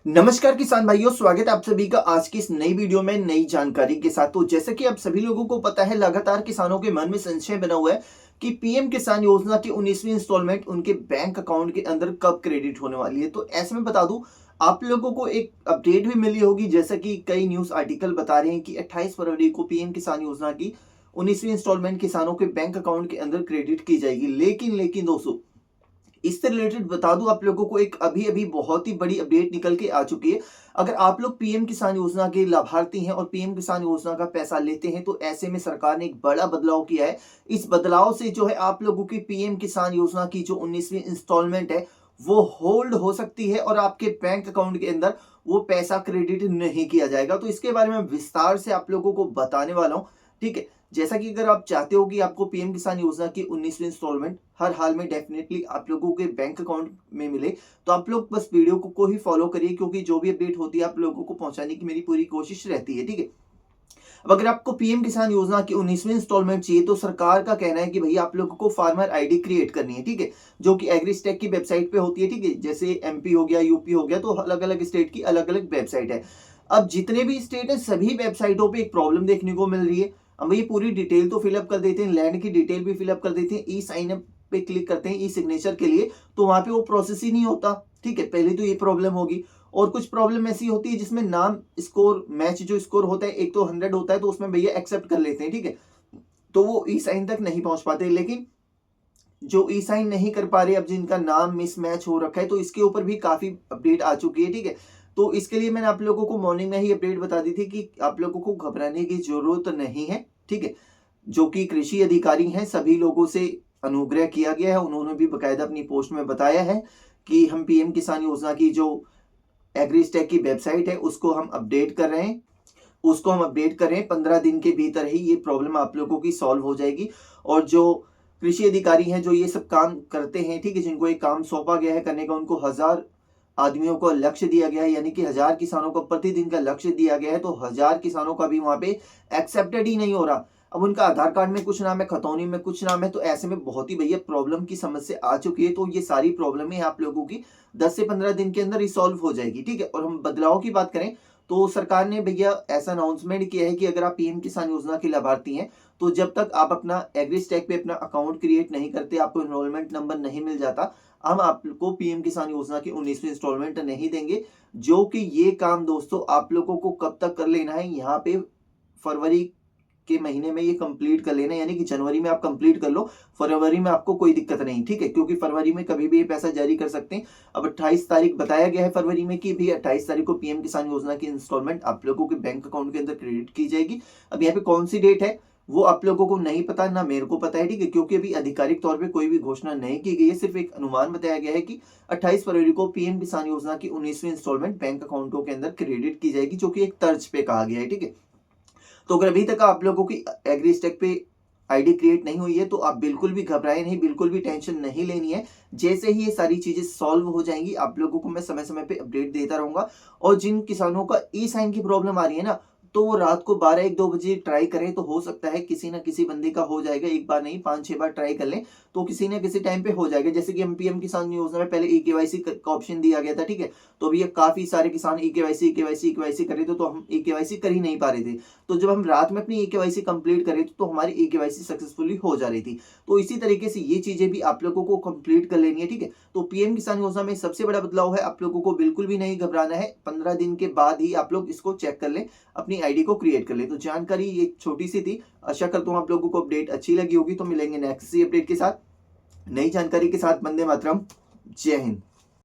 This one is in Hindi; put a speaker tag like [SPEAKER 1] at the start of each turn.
[SPEAKER 1] नमस्कार किसान भाइयों, स्वागत है आप सभी का आज की इस नई वीडियो में नई जानकारी के साथ। तो जैसे कि आप सभी लोगों को पता है, लगातार किसानों के मन में संशय बना हुआ है कि पीएम किसान योजना की 19वीं इंस्टॉलमेंट उनके बैंक अकाउंट के अंदर कब क्रेडिट होने वाली है। तो ऐसे में बता दूं, आप लोगों को एक अपडेट भी मिली होगी, जैसा कि कई न्यूज आर्टिकल बता रहे हैं कि 28 फरवरी को पीएम किसान योजना की 19वीं इंस्टॉलमेंट किसानों के बैंक अकाउंट के अंदर क्रेडिट की जाएगी। लेकिन दोस्तों, इससे रिलेटेड बता दूं आप लोगों को, एक अभी अभी बहुत ही बड़ी अपडेट निकल के आ चुकी है। अगर आप लोग पीएम किसान योजना के लाभार्थी हैं और पीएम किसान योजना का पैसा लेते हैं, तो ऐसे में सरकार ने एक बड़ा बदलाव किया है। इस बदलाव से जो है आप लोगों की पीएम किसान योजना की जो 19वीं इंस्टॉलमेंट है वो होल्ड हो सकती है और आपके बैंक अकाउंट के अंदर वो पैसा क्रेडिट नहीं किया जाएगा। तो इसके बारे में विस्तार से आप लोगों को बताने वाला हूं, ठीक है। जैसा कि अगर आप चाहते हो कि आपको पीएम किसान योजना की 19वीं इंस्टॉलमेंट हर हाल में डेफिनेटली आप लोगों के बैंक अकाउंट में मिले, तो आप लोग बस वीडियो को ही फॉलो करिए, क्योंकि जो भी अपडेट होती है आप लोगों को पहुंचाने की मेरी पूरी कोशिश रहती है, ठीक है। अब अगर आपको पीएम किसान योजना की 19वीं इंस्टॉलमेंट चाहिए, तो सरकार का कहना है कि भैया आप लोगों को फार्मर आईडी क्रिएट करनी है, ठीक है, जो कि एग्रीस्टेक की वेबसाइट पे होती है, ठीक है। जैसे एमपी हो गया, यूपी हो गया, तो अलग अलग स्टेट की अलग अलग वेबसाइट है। अब जितने भी स्टेट है सभी वेबसाइटों पे एक प्रॉब्लम देखने को मिल रही है। हम ये पूरी डिटेल तो फिलअप कर देते हैं, लैंड की डिटेल भी फिलअप कर देते हैं, ई साइन अप पे क्लिक करते हैं ई सिग्नेचर के लिए, तो वहां पे वो प्रोसेस ही नहीं होता, ठीक है। पहले तो ये प्रॉब्लम होगी। और कुछ प्रॉब्लम ऐसी होती है जिसमें नाम स्कोर मैच जो स्कोर होता है, एक तो 100 होता है, तो उसमें भैया एक्सेप्ट कर लेते हैं, ठीक है, तो वो ई साइन तक नहीं पहुंच पाते। लेकिन जो ई साइन नहीं कर पा रहे, अब जिनका नाम मिसमैच हो रखा है, तो इसके ऊपर भी काफी अपडेट आ चुकी है, ठीक है। तो इसके लिए मैंने आप लोगों को मॉर्निंग में ही अपडेट बता दी थी कि आप लोगों को घबराने की जरूरत नहीं है, ठीक है। जो कि कृषि अधिकारी हैं, सभी लोगों से अनुग्रह किया गया है, उन्होंने भी बकायदा अपनी पोस्ट में बताया है कि हम पीएम किसान योजना की जो एग्रीस्टेक की वेबसाइट है उसको हम अपडेट कर रहे हैं, 15 दिन के भीतर ही ये प्रॉब्लम आप लोगों की सॉल्व हो जाएगी। और जो कृषि अधिकारी हैं जो ये सब काम करते हैं, ठीक है, जिनको एक काम सौंपा गया है करने का, उनको 1000 आदमियों को लक्ष्य दिया गया है, यानी कि 1000 किसानों को प्रतिदिन का लक्ष्य दिया गया है, तो 1000 किसानों का भी वहां पे एक्सेप्टेड ही नहीं हो रहा। अब उनका आधार कार्ड में कुछ नाम है, खतौनी में कुछ नाम है, तो ऐसे में बहुत ही भैया प्रॉब्लम की समस्या आ चुकी है। तो ये सारी प्रॉब्लम आप लोगों की 10 से 15 दिन के अंदर रिसॉल्व हो जाएगी, ठीक है। और हम बदलाव की बात करें, तो सरकार ने भैया ऐसा अनाउंसमेंट किया है कि अगर आप पीएम किसान योजना के लाभार्थी हैं, तो जब तक आप अपना एग्रीस्टैक पे अपना अकाउंट क्रिएट नहीं करते, आपको एनरोलमेंट नंबर नहीं मिल जाता, हम आपको पीएम किसान योजना की 19वीं इंस्टॉलमेंट नहीं देंगे। जो कि ये काम दोस्तों आप लोगों को कब तक कर लेना है, यहाँ पे फरवरी के महीने में ये कंप्लीट कर लेना, यानी कि जनवरी में आप कंप्लीट कर लो, फरवरी में आपको कोई दिक्कत नहीं, ठीक है, क्योंकि फरवरी में कभी भी ये पैसा जारी कर सकते हैं। अब 28 तारीख बताया गया है फरवरी में कि भी 28 तारीख को पीएम किसान योजना की इंस्टॉलमेंट आप लोगों के बैंक अकाउंट के अंदर क्रेडिट की जाएगी। अब यहाँ पे कौन सी डेट है वो आप लोगों को नहीं पता, ना मेरे को पता है, ठीक है, क्योंकि अभी आधिकारिक तौर पे कोई भी घोषणा नहीं की गई है, सिर्फ एक अनुमान बताया गया है कि 28 फरवरी को पीएम किसान योजना की 19वीं इंस्टॉलमेंट बैंक अकाउंटों के अंदर क्रेडिट की जाएगी, जो कि एक तर्ज पे कहा गया है, ठीक है। तो अगर अभी तक आप लोगों की एग्रीस्टेक पे आईडी क्रिएट नहीं हुई है, तो आप बिल्कुल भी घबराए नहीं, बिल्कुल भी टेंशन नहीं लेनी है। जैसे ही ये सारी चीजें सॉल्व हो जाएंगी, आप लोगों को मैं समय समय पे अपडेट देता रहूंगा। और जिन किसानों का ई साइन की प्रॉब्लम आ रही है ना, तो वो रात को 12-1-2 बजे ट्राई करें, तो हो सकता है किसी ना किसी बंदे का हो जाएगा। एक बार नहीं, 5-6 बार ट्राई कर लें तो किसी ना किसी टाइम पे हो जाएगा। जैसे कि हम पीएम किसान योजना में पहले ई केवाईसी का ऑप्शन दिया गया था, ठीक है, तो अभी काफी सारे किसान ई केवाईसी कर रहे थे, तो हम ई केवाईसी कर ही नहीं पा रहे थे। तो जब हम रात में अपनी ई केवाईसी कंप्लीट करें तो हमारी ई केवाईसी सक्सेसफुली हो जा रही थी। तो इसी तरीके से ये चीजें भी आप लोगों को कंप्लीट कर लेनी है, ठीक है। तो पीएम किसान योजना में सबसे बड़ा बदलाव है, आप लोगों को बिल्कुल भी नहीं घबराना है। 15 दिन के बाद ही आप लोग इसको चेक कर लें, अपनी आईडी को क्रिएट कर ले। तो जानकारी एक छोटी सी थी, आशा करता हूं आप लोगों को अपडेट अच्छी लगी होगी। तो मिलेंगे नेक्स्ट अपडेट के साथ, नई जानकारी के साथ। वंदे मातरम, जय हिंद।